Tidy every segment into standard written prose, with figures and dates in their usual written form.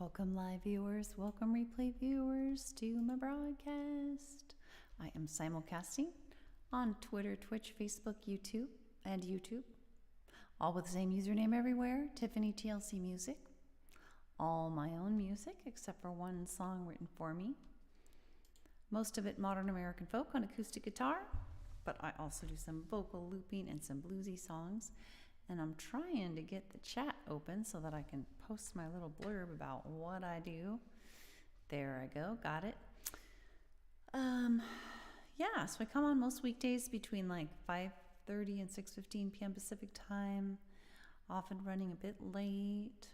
Welcome live viewers, welcome replay viewers to my broadcast. I am simulcasting on Twitter, Twitch, Facebook, YouTube, and YouTube. All with the same username everywhere, Tiffany TLC Music. All my own music except for one song written for me. Most of it modern American folk on acoustic guitar, but I also do some vocal looping and some bluesy songs. And I'm trying to get the chat open so that I can post my little blurb about what I do. There I go, got it. Yeah, so I come on most weekdays between like 5:30 and 6:15 p.m. Pacific time, often running a bit late.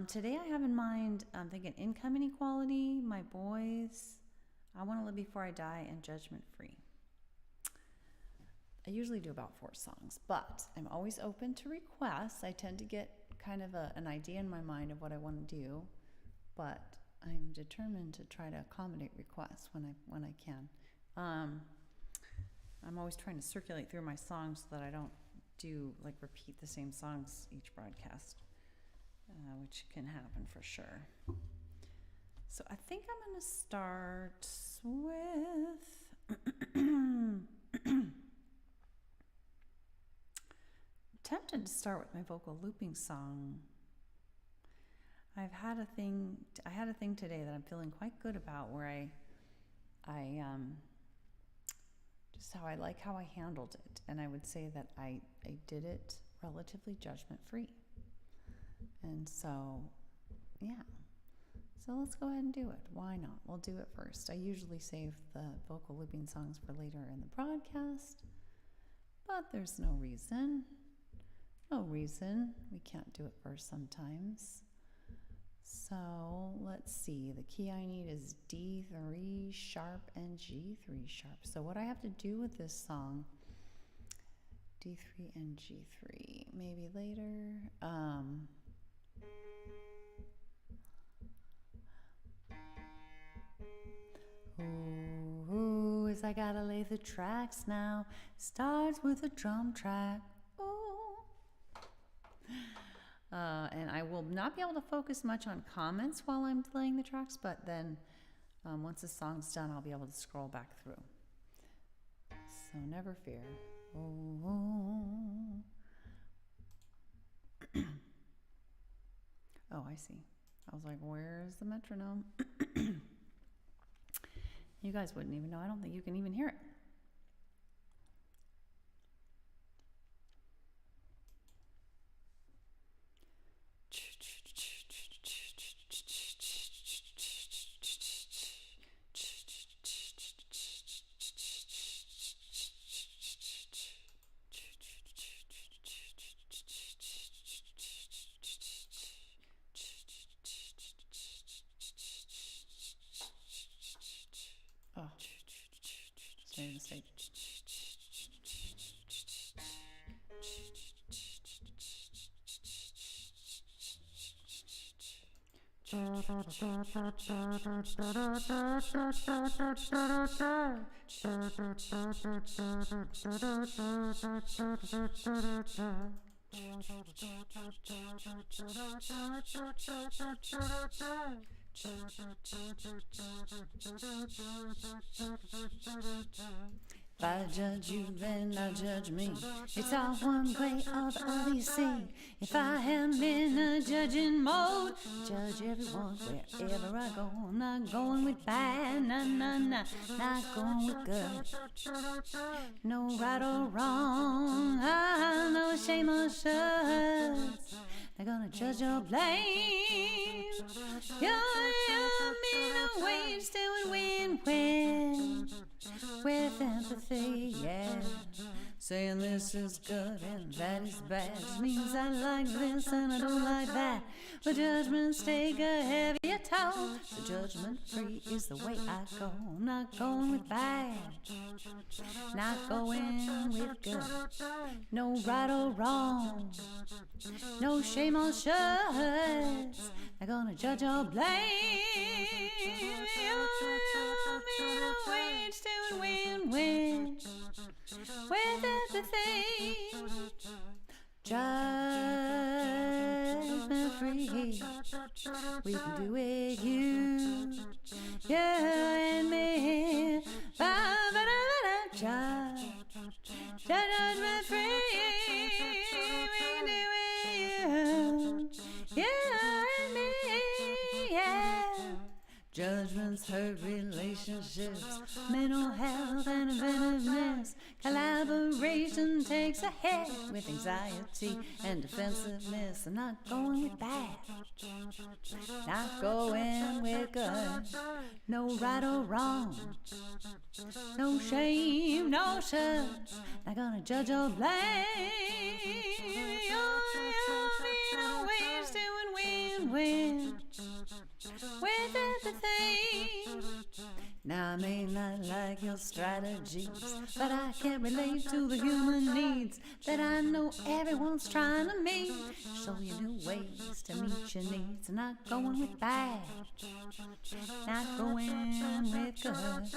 Today I have in mind, I'm thinking Income Inequality, My Boys, I Want to Live Before I Die, and Judgment Free. I usually do about 4 songs, but I'm always open to requests. I tend to get kind of an idea in my mind of what I want to do, but I'm determined to try to accommodate requests when I can. I'm always trying to circulate through my songs so that I don't repeat the same songs each broadcast, which can happen for sure. So I think I'm going to start with tempted to start with my vocal looping song. I had a thing today that I'm feeling quite good about, where I just how I handled it, and I would say that I did it relatively judgment free. And so, yeah. So let's go ahead and do it. Why not? We'll do it first. I usually save the vocal looping songs for later in the broadcast, but there's no reason we can't do it first sometimes. So let's see, the key I need is D3 sharp and G3 sharp. So what I have to do with this song, D3 and G3, maybe later. Ooh, as I gotta lay the tracks now, starts with a drum track. And I will not be able to focus much on comments while I'm playing the tracks, but then once the song's done, I'll be able to scroll back through. So never fear. Oh, I see. I was like, where's the metronome? You guys wouldn't even know. I don't think you can even hear it. Oh, stay in the stage. If I judge you, then I judge me. It's all one way or the other, you see. If I am in a judging mode, judge everyone wherever I go. Not going with bad, not going with good. No right or wrong, no shame or shoulds. They're gonna judge or blame. You're mean a wage to win-win. With empathy, yeah. Saying this is good and that is bad just means I like this and I don't like that. But judgments take a heavier toll. So judgment free is the way I go. Not going with bad, not going with good. No right or wrong, no shame or shoulds. They're gonna judge or blame. You're a wage to win-win. With empathy, judgment free. We can do it, you and me. Judgment free. We can do it, you and me. Yeah. Judgments hurt relationships, mental health and inventiveness. Collaboration takes a hit with anxiety and defensiveness. I'm not going with bad, not going with good. No right or wrong, no shame, no shame. Not gonna judge or blame. You're always doing win-win with everything. Now I may not like your strategies, but I can relate to the human needs that I know everyone's trying to meet. Show you new ways to meet your needs. Not going with bad, not going with good.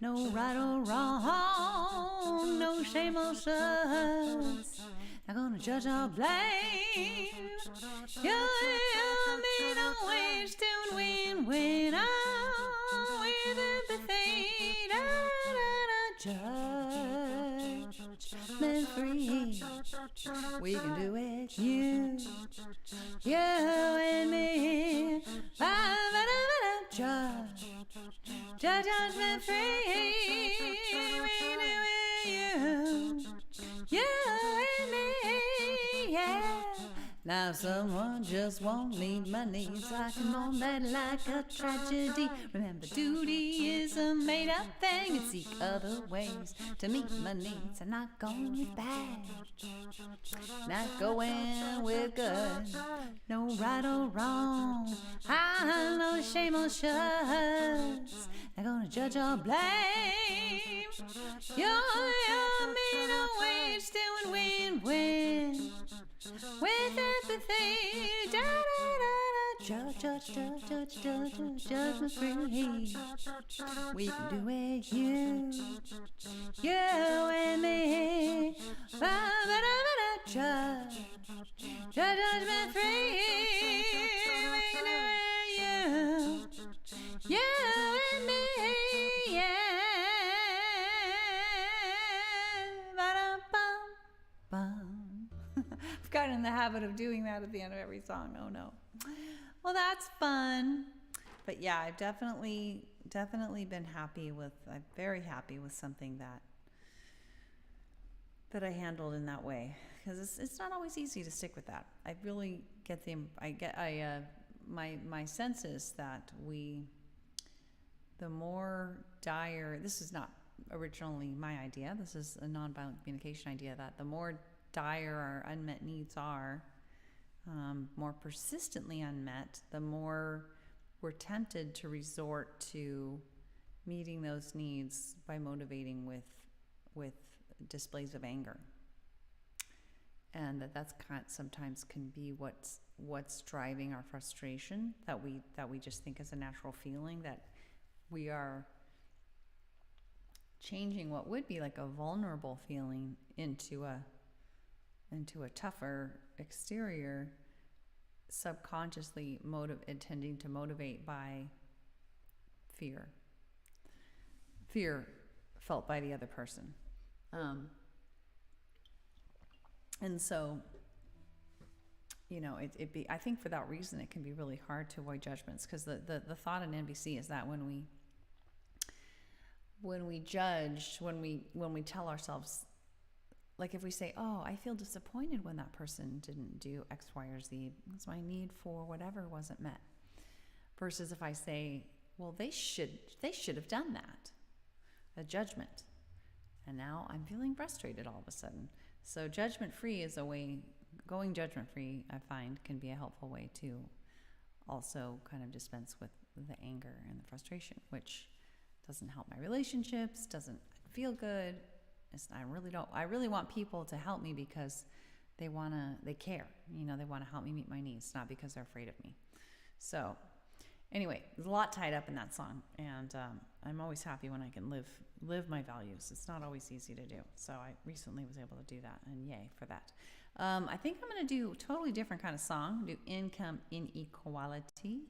No right or wrong, no shame or shoulds. Not gonna judge or blame. You me no ways to win-win. With everything, judgment free. We can do it, you and me. Judgment free. We can do it, you and me. Yeah. Now if someone just won't meet my needs, I can mourn that like a tragedy. Remember, duty is a made-up thing, and seek other ways to meet my needs. I'm not going with bad, not going with good. No right or wrong, I know shame or shoulds. Not gonna judge or blame. You're me no ways doing win-win with everything. Judgment free. We can do it, you and me. Judgment free. We can do it, you and me. Yeah. Ba-dum-bum-bum. I've gotten in the habit of doing that at the end of every song. Oh no. Well, that's fun. But yeah, I've definitely been I'm very happy with something that I handled in that way, because it's not always easy to stick with that. I really get my sense is that the more dire, this is not originally my idea, this is a nonviolent communication idea, that the more dire our unmet needs are, more persistently unmet, the more we're tempted to resort to meeting those needs by motivating with displays of anger, and that's sometimes can be what's driving our frustration, that we just think is a natural feeling, that we are changing what would be like a vulnerable feeling into a tougher exterior, subconsciously intending to motivate by fear felt by the other person. And so, I think for that reason, it can be really hard to avoid judgments, because the thought in NBC is that when we judge, when we tell ourselves, like if we say, oh, I feel disappointed when that person didn't do X, Y, or Z because my need for whatever wasn't met, versus if I say, well, they should have done that, a judgment, and now I'm feeling frustrated all of a sudden. So judgment-free is a way, going judgment-free, I find, can be a helpful way to also kind of dispense with the anger and the frustration, which doesn't help my relationships, doesn't feel good. I really want people to help me because they care, they want to help me meet my needs, not because they're afraid of me. So anyway, there's a lot tied up in that song, and I'm always happy when I can live my values. It's not always easy to do, so I recently was able to do that, and yay for that. I think I'm going to do a totally different kind of song, do Income Inequality.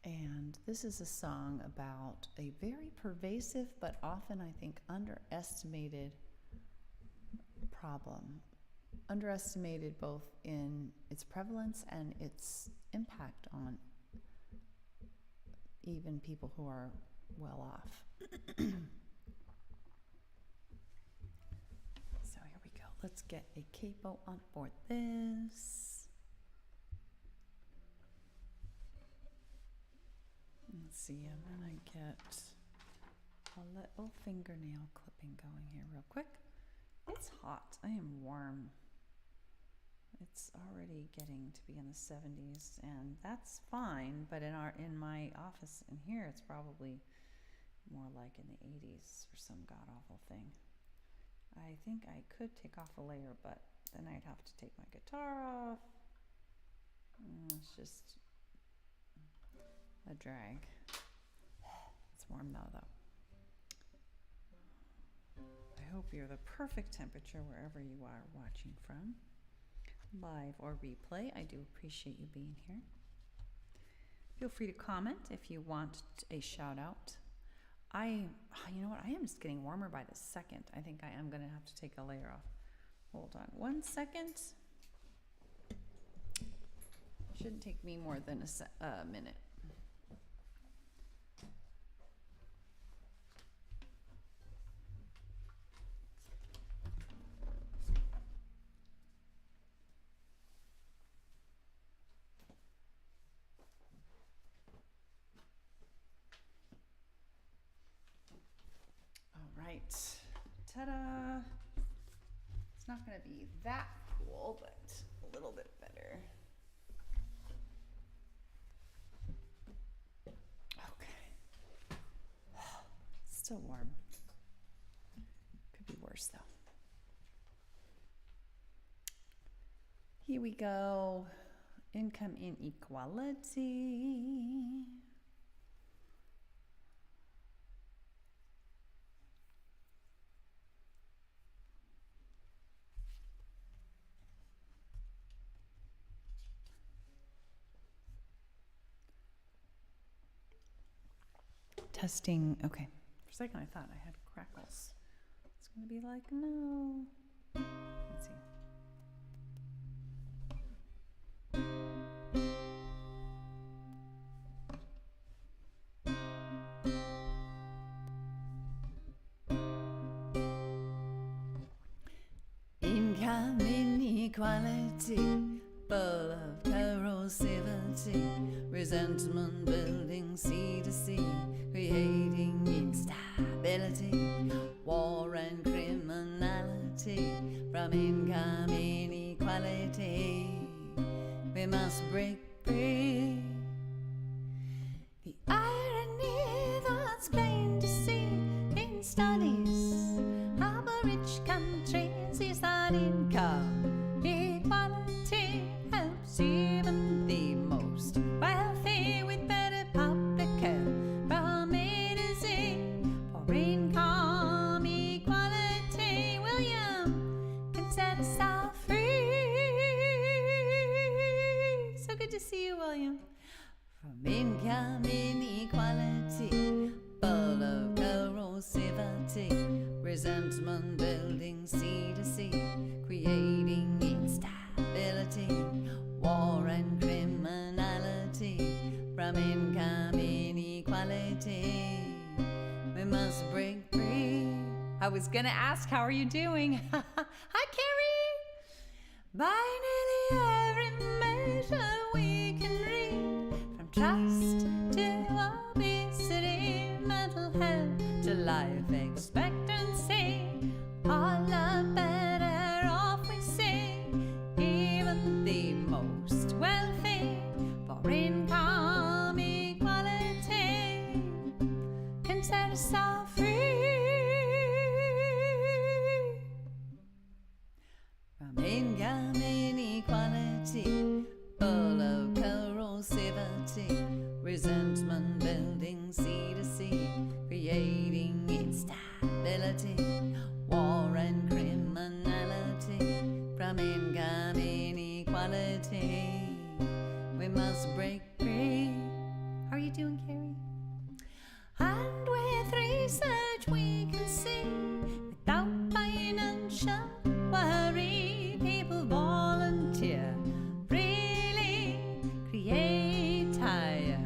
And this is a song about a very pervasive but often, I think, underestimated problem. Underestimated both in its prevalence and its impact on even people who are well off. So here we go. Let's get a capo on board this. Let's see, I'm gonna get a little fingernail clipping going here real quick. It's hot. I am warm. It's already getting to be in the 70s, and that's fine, but in my office in here, it's probably more like in the 80s for some god-awful thing. I think I could take off a layer, but then I'd have to take my guitar off. It's just a drag. It's warm now, though. I hope you're the perfect temperature wherever you are watching from, live or replay. I do appreciate you being here. Feel free to comment if you want a shout out. You know what? I am just getting warmer by the second. I think I am going to have to take a layer off. Hold on 1 second. Shouldn't take me more than a minute. Ta-da! It's not going to be that cool, but a little bit better. Okay. Still warm. Could be worse, though. Here we go. Income inequality. Testing. Okay. For a second, I thought I had crackles. It's going to be like, no. Let's see. Income inequality, full of corrosivity, resentment building sea to sea, creating instability, war and criminality. From income inequality, we must break free. The irony that's plain to see in studies of a rich countries is that income equality helps even the most wealthy with better public care from A to Z. For income equality, William can set us all free. So good to see you, William. From income inequality, full of corrosivity, resentment building sea to sea, creating instability, war and criminality. From income inequality, we must break free. I was gonna ask, how are you doing? Hi, Carrie! By nearly every measure we can read, from trust to obesity, mental health to life expectancy, all are better off we see. Even the most wealthy, for income equality, can set us all free. From income inequality, doing, Carrie? And with research we can see, without financial worry, people volunteer, really create higher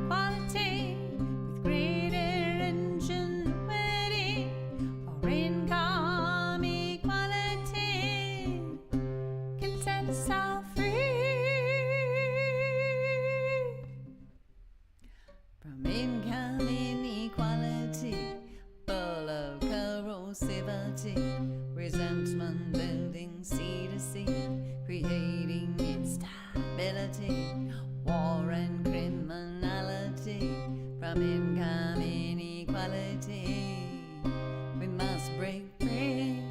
quality with greater ingenuity for income equality can set us all free from income inequality, full of corrosivity, resentment building sea to sea, creating instability, war and criminality. From income inequality we must break free.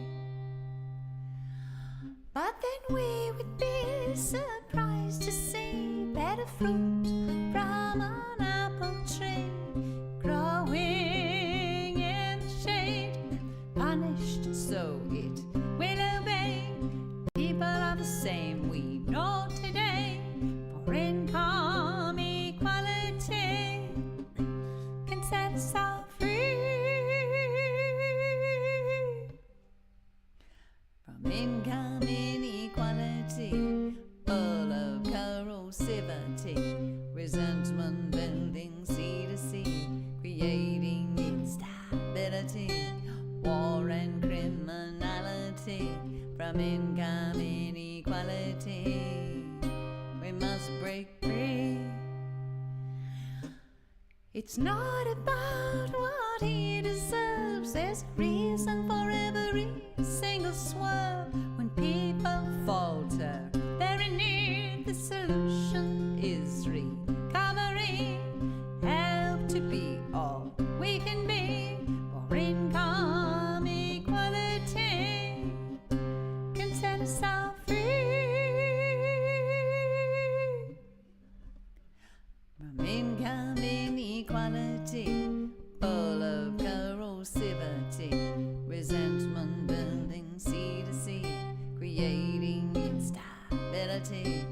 But then we would be surprised to see better fruit from an apple tree growing in the shade, punished so it will obey. People are the same, we know today, for income equality can set us all free from income inequality, full of corrosivity, resentment building sea to sea, creating instability, war and criminality. From income inequality we must break free. It's not about what he deserves, there's a reason for every single swerve. When people falter, they're in need, the solution is recovery. Help to be all we can be, for income equality can set us all free from income inequality, full of corrosivity, resentment building sea to sea, creating instability,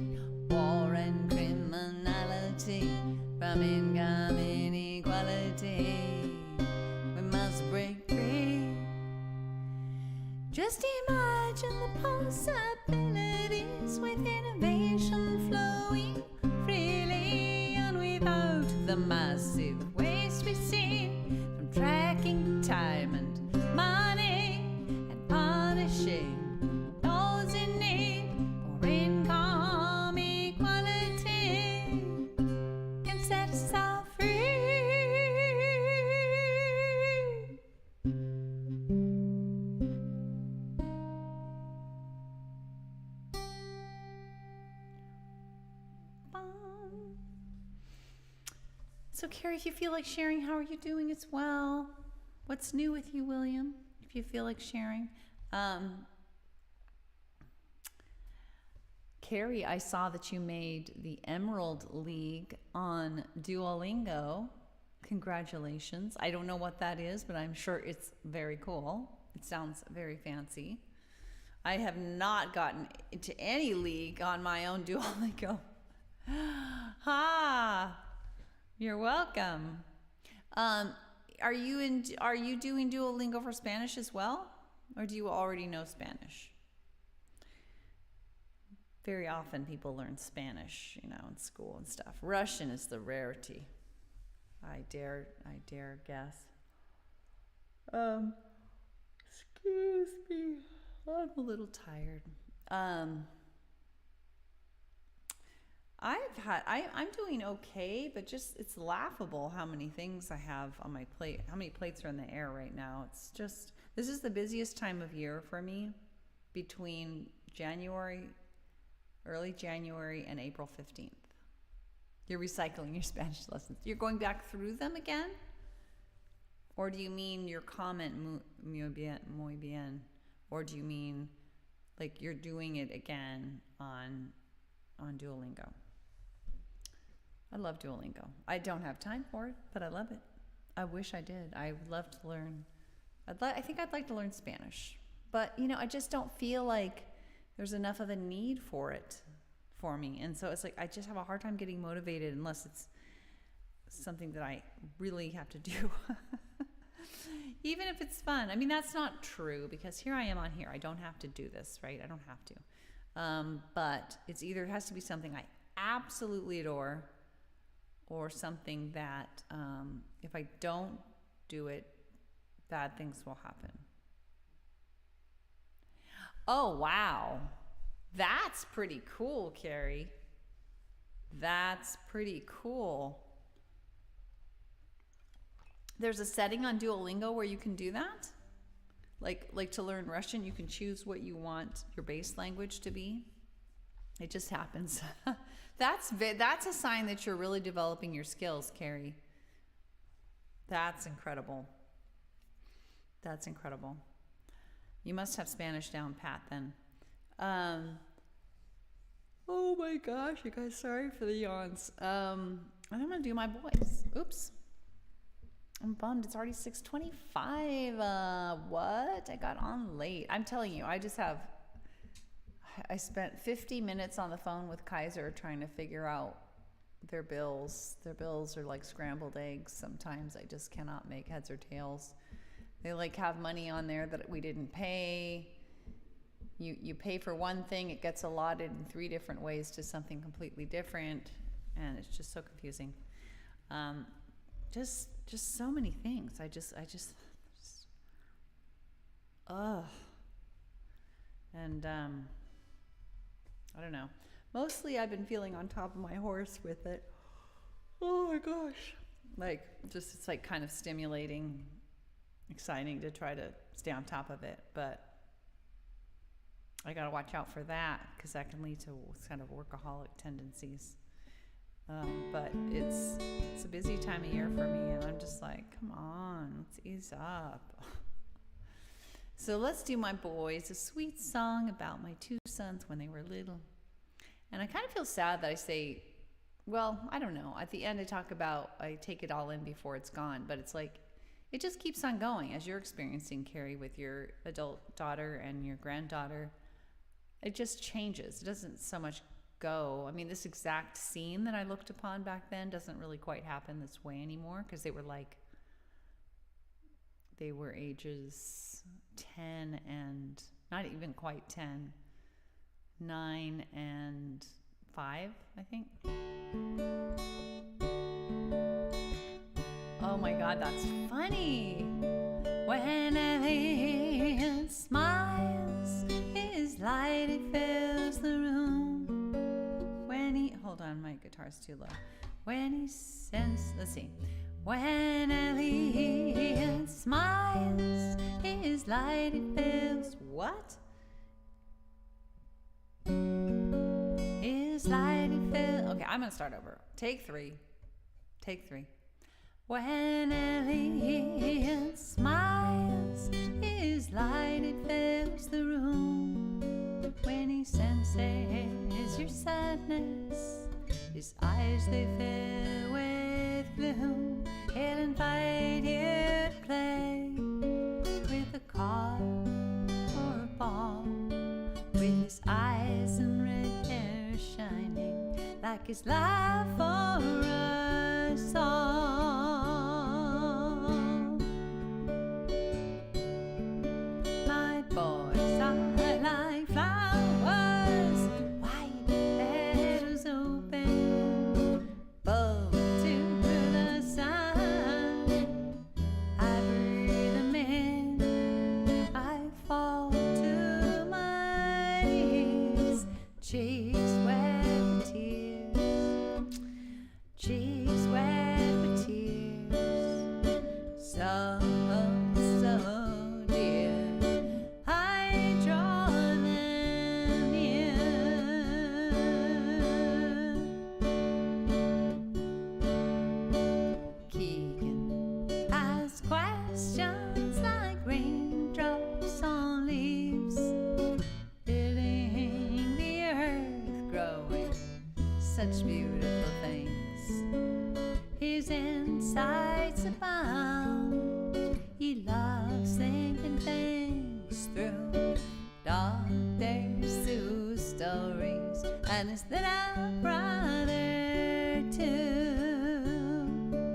war and criminality. From income inequality we must break free. Just imagine the possibilities with innovation flowing freely, and without the massive waste we see from tracking time and money and punishing those in need. For income equality can set us all free. So, Carrie, if you feel like sharing, how are you doing as well? What's new with you, William? If you feel like sharing. Carrie, I saw that you made the Emerald League on Duolingo. Congratulations. I don't know what that is, but I'm sure it's very cool. It sounds very fancy. I have not gotten into any league on my own Duolingo. Ha! You're welcome. Are you doing Duolingo for Spanish as well? Or do you already know Spanish? Very often people learn Spanish, in school and stuff. Russian is the rarity. I dare guess. Excuse me. I'm a little tired. I'm doing okay, but it's laughable how many things I have on my plate, how many plates are in the air right now. It's just, this is the busiest time of year for me, between early January and April 15th. You're recycling your Spanish lessons. You're going back through them again? Or do you mean your comment, muy bien? Or do you mean like you're doing it again on Duolingo? I love Duolingo. I don't have time for it, but I love it. I wish I did. I would love to learn. I think I'd like to learn Spanish. But, I just don't feel like there's enough of a need for it for me. And so it's like I just have a hard time getting motivated unless it's something that I really have to do. Even if it's fun. I mean, that's not true, because here I am on here. I don't have to do this, right? I don't have to. But it's either it has to be something I absolutely adore, or something that if I don't do it, bad things will happen. Oh, wow. That's pretty cool, Carrie. That's pretty cool. There's a setting on Duolingo where you can do that. Like to learn Russian, you can choose what you want your base language to be. It just happens. That's a sign that you're really developing your skills, Carrie. That's incredible. That's incredible. You must have Spanish down pat then. Oh my gosh, you guys, sorry for the yawns. I'm gonna do my boys. Oops. I'm bummed. It's already 6:25. What? I got on late. I'm telling you, I spent 50 minutes on the phone with Kaiser trying to figure out their bills. Their bills are like scrambled eggs. Sometimes I just cannot make heads or tails. They like have money on there that we didn't pay. You pay for one thing, it gets allotted in 3 different ways to something completely different, and it's just so confusing. Just so many things. I just and I don't know. Mostly I've been feeling on top of my horse with it. Oh my gosh. Like, just, it's like kind of stimulating, exciting to try to stay on top of it, but I got to watch out for that, because that can lead to kind of workaholic tendencies. But it's a busy time of year for me, and I'm just like, come on, let's ease up. So let's do my boys, a sweet song about my 2 sons when they were little. And I kind of feel sad that I say, well, I don't know. At the end, I take it all in before it's gone, but it's like, it just keeps on going, as you're experiencing, Carrie, with your adult daughter and your granddaughter. It just changes. It doesn't so much go. I mean, this exact scene that I looked upon back then doesn't really quite happen this way anymore, because they were ages 10 and not even quite 10, 9 and 5, I think. Oh my God, that's funny. When Elliot smiles, his light, it fills the room. Hold on, my guitar's too low. When he sends, let's see. When Elliot smiles, his light, it fills, what? His light, it fills, okay, I'm gonna start over. Take three. When Elliot smiles, his light, it fills the room. When he senses your sadness, his eyes, they fill with gloom. He'll invite you to play with a car or a ball, with his eyes and red hair shining like his life for us all. My boys are like flowers, white petals open, bold to the sun. I breathe them in, I fall to my knees, cheeks wet with tears, cheeks wet with tears, so dear, I draw them near. Keegan asks questions like raindrops on leaves, filling the earth, growing such beautiful things. His insights abound. He loves thinking things through. Doctors through stories, and his little brother too.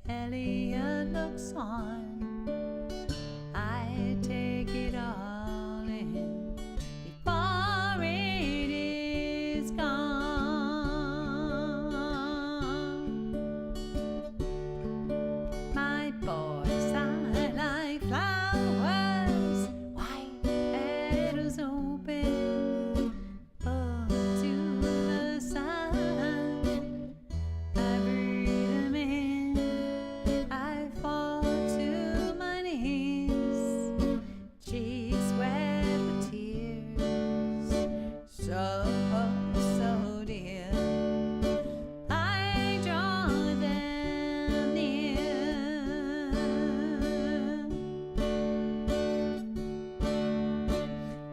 Elliot looks on, I take it all in before it is gone. My boys, I like flowers, white petals open up to the sun. I breathe them in, I fall to my knees, cheeks wet with tears, so, so dear. I draw them near.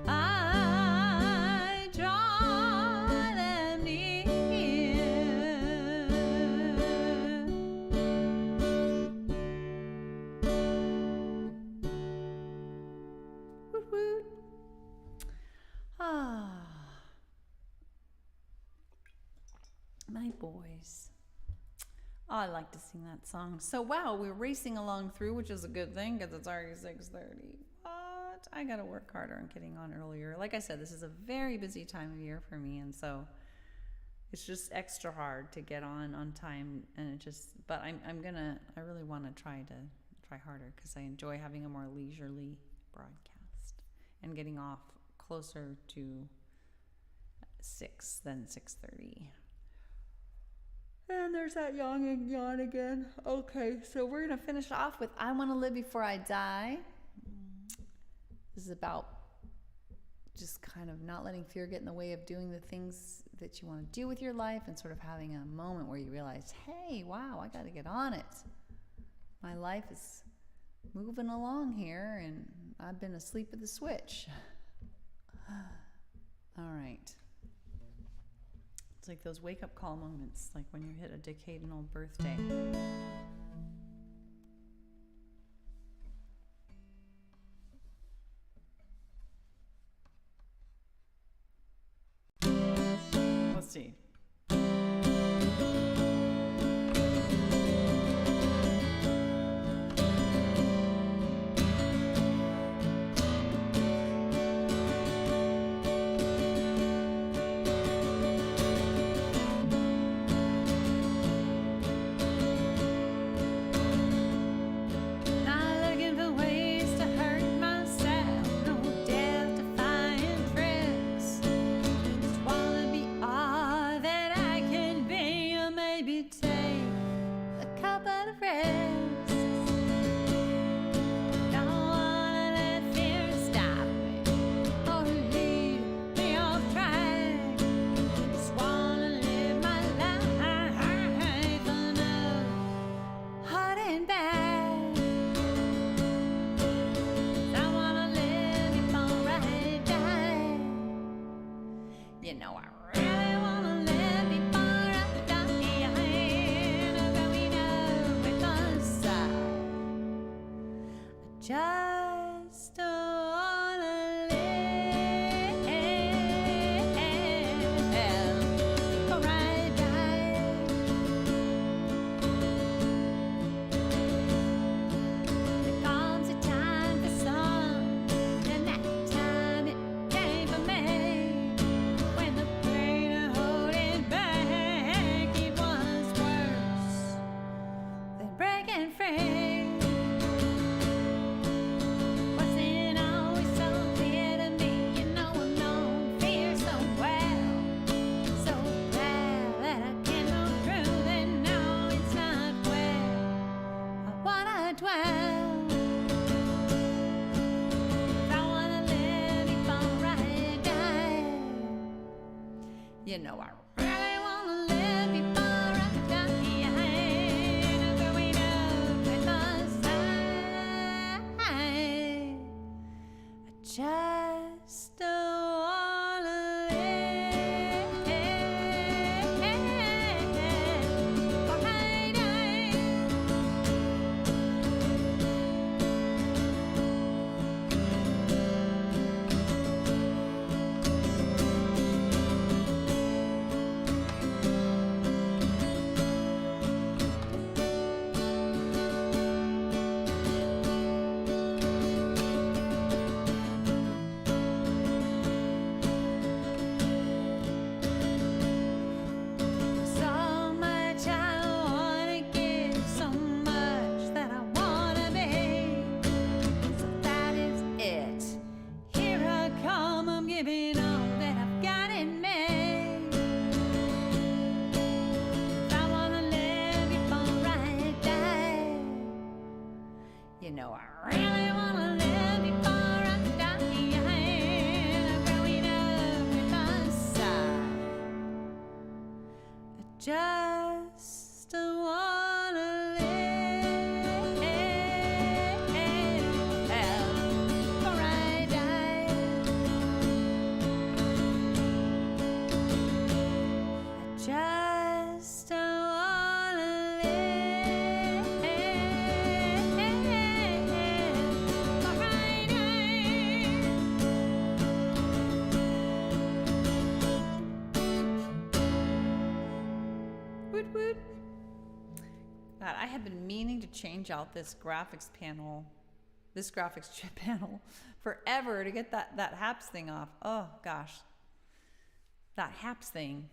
I draw them near. Woot woot. My boys. Oh, I like to sing that song. So, wow, we're racing along through, which is a good thing because it's already 6:30. What? I got to work harder on getting on earlier. Like I said, this is a very busy time of year for me, and so it's just extra hard to get on time. And it just, but I really want to try harder because I enjoy having a more leisurely broadcast and getting off closer to 6 than 6:30. And there's that yawn again. Okay, so we're going to finish off with I Want to Live Before I Die. This is about just kind of not letting fear get in the way of doing the things that you want to do with your life and sort of having a moment where you realize, hey, wow, I got to get on it. My life is moving along here and I've been asleep at the switch. All right. It's like those wake-up call moments, like when you hit a decadal birthday. Let's see. You know, I really want to live before I die. I'm going up with the side. I just want to live before I die. There comes a time for some, and that time it came for me. When the pain of holding back, it was worse than breaking free. Wasn't always so clear to me, you know I've known fear so well, so bad that I can't look through. Then no, it's not where I wanna dwell. I wanna live before I die. You know I really wanna live before I die. I'm going up with the side. I just wanna live before I die. know I really wanna live before I die. Growing up with my side. I just wanna live before I die. I just wanna live before I die. Woot woot. God, I have been meaning to change out this graphics chip panel forever to get that HAPS thing off. Oh gosh, that HAPS thing.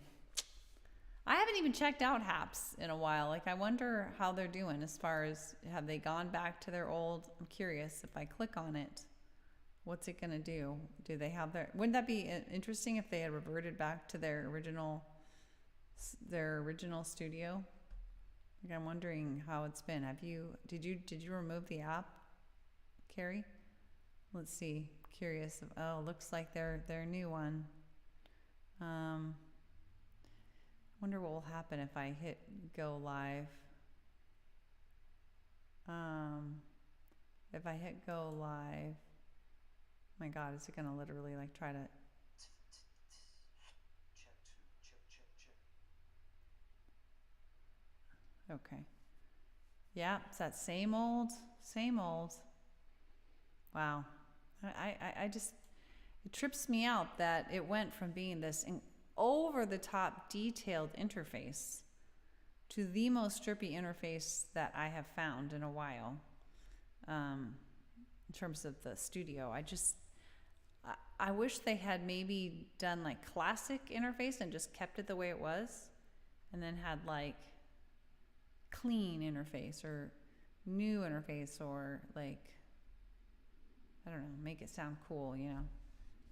I haven't even checked out HAPS in a while. Like, I wonder how they're doing as far as, have they gone back to their old, I'm curious, if I click on it, what's it gonna do? Do they have wouldn't that be interesting if they had reverted back to their original studio? Like, I'm wondering how it's been. Did you remove the app, Carrie? Let's see. Curious. Oh, looks like their new one. Wonder what will happen if I hit go live. If I hit go live, my God, is it gonna literally like try to? Okay. Yeah, it's that same old. Wow. I just, it trips me out that it went from being this over the top detailed interface to the most strippy interface that I have found in a while, in terms of the studio. I wish they had maybe done like classic interface and just kept it the way it was, and then had like clean interface or new interface, or like, I don't know, make it sound cool, you know,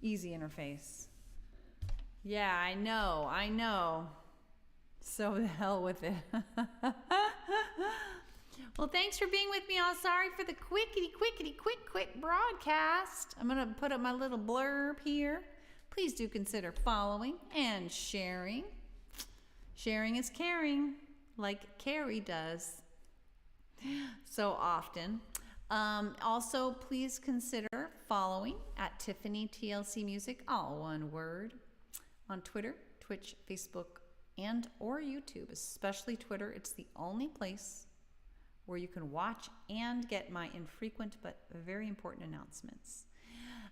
easy interface. Yeah, I know. So the hell with it. Well, thanks for being with me. I'm sorry for the quick broadcast. I'm going to put up my little blurb here. Please do consider following and sharing. Sharing is caring, like Carrie does so often. Also, please consider following at Tiffany TLC Music, all one word, on Twitter, Twitch, Facebook, and or YouTube, especially Twitter. It's the only place where you can watch and get my infrequent but very important announcements.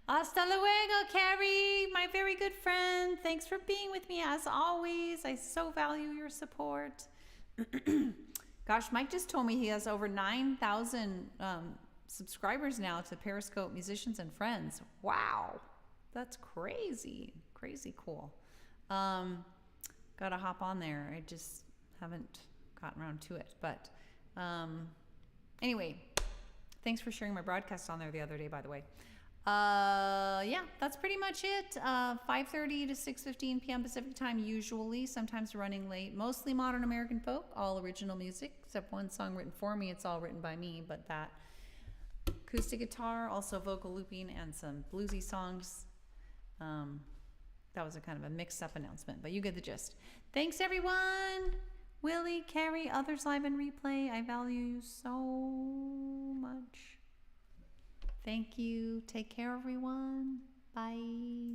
Hasta luego, Carrie, my very good friend. Thanks for being with me as always. I so value your support. Gosh, Mike just told me he has over 9,000 subscribers now to Periscope Musicians and Friends. Wow, that's crazy cool. Gotta hop on there. I just haven't gotten around to it. But anyway, thanks for sharing my broadcast on there the other day, by the way. Yeah, that's pretty much it. 5:30 to 6:15 p.m. Pacific time usually, sometimes running late. Mostly modern American folk, all original music, except one song written for me. It's all written by me, but that acoustic guitar, also vocal looping, and some bluesy songs. That was a kind of a mixed up announcement, but you get the gist. Thanks, everyone. Willie, Carrie, others live and replay. I value you so much. Thank you. Take care, everyone. Bye.